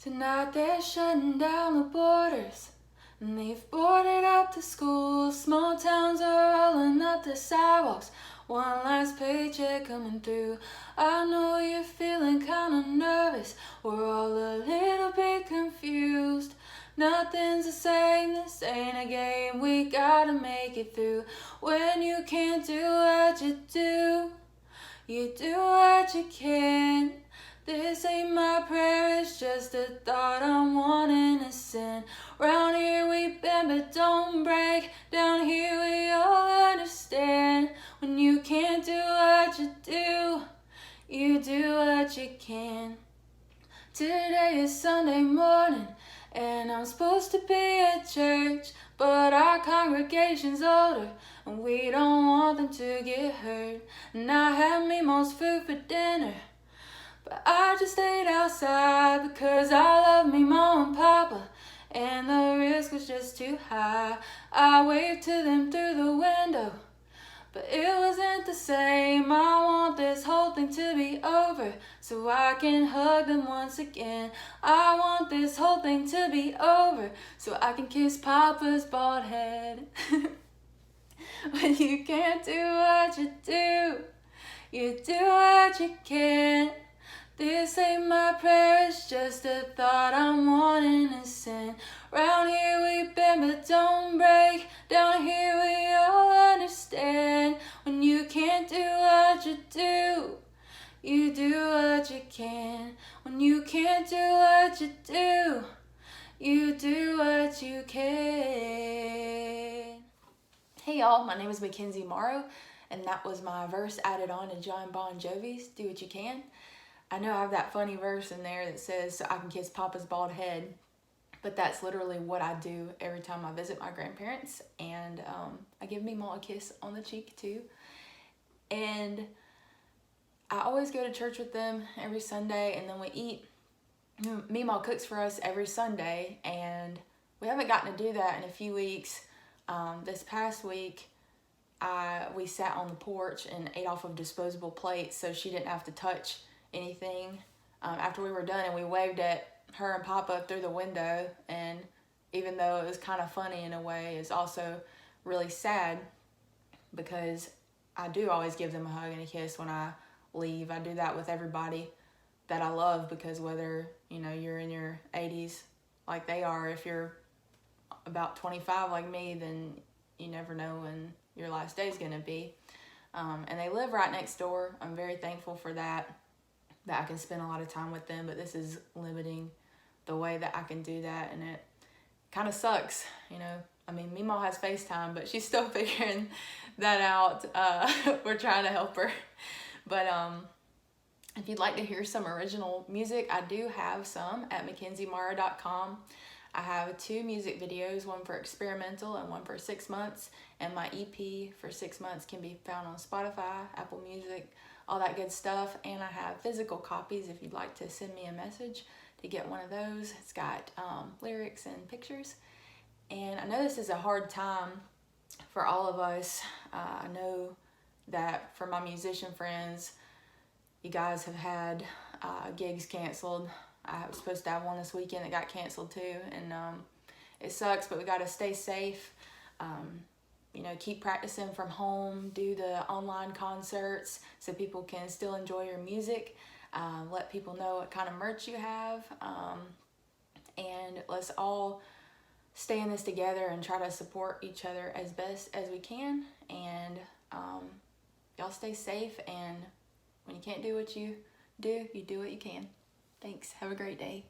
Tonight they're shutting down the borders, and they've boarded up the schools. Small towns are rolling up the sidewalks, one last paycheck coming through. I know you're feeling kinda nervous, we're all a little bit confused. Nothing's the same, this ain't a game, we gotta make it through. When you can't do what you do what you can. This ain't my prayer, it's just a thought I'm wanting to send. Round here we bend but don't break, down here we all understand. When you can't do what you do what you can. Today is Sunday morning, and I'm supposed to be at church, but our congregation's older, and we don't want them to get hurt. And I had Memaw's food for dinner, but I just stayed outside because I love Memaw and Papa, and the risk was just too high. I waved to them through the window, but it wasn't the same. I want this whole thing to be over so I can hug them once again. I want this whole thing to be over so I can kiss Papa's bald head. When you can't do what you do what you can. This ain't my prayer, it's just a thought I'm wanting to send. Round here we bend but don't break, down here we all understand. When you can't do what you do what you can. When you can't do what you do what you can. Hey y'all, my name is Mackenzie.morrow, and that was my verse added on to Job Bon Jovi's Do What You Can. I know I have that funny verse in there that says, so I can kiss Papa's bald head, but that's literally what I do every time I visit my grandparents, and I give Memaw a kiss on the cheek too. And I always go to church with them every Sunday, and then we eat. Memaw cooks for us every Sunday, and we haven't gotten to do that in a few weeks. This past week, we sat on the porch and ate off of disposable plates so she didn't have to touch anything after we were done, and we waved at her and Papa through the window. And even though it was kind of funny in a way, it's also really sad because I do always give them a hug and a kiss when I leave. I do that with everybody that I love, because whether you're in your 80s like they are, if you're about 25 like me, then you never know when your last day is going to be. And they live right next door. I'm very thankful for that I can spend a lot of time with them, but this is limiting the way that I can do that, and it kind of sucks. I mean, Memaw has FaceTime, but she's still figuring that out. We're trying to help her. But if you'd like to hear some original music, I do have some at mackenzie.morrow.music. I have 2 music videos, one for experimental and one for 6 months, and my EP for 6 months can be found on Spotify, Apple Music, all that good stuff. And I have physical copies if you'd like to send me a message to get one of those. It's got lyrics and pictures. And I know this is a hard time for all of us. I know that for my musician friends, you guys have had gigs canceled. I was supposed to have one this weekend that got canceled too, and it sucks, but we got to stay safe. Keep practicing from home, do the online concerts so people can still enjoy your music. Let people know what kind of merch you have, and let's all stay in this together and try to support each other as best as we can. And y'all stay safe, and when you can't do what you do what you can. Thanks. Have a great day.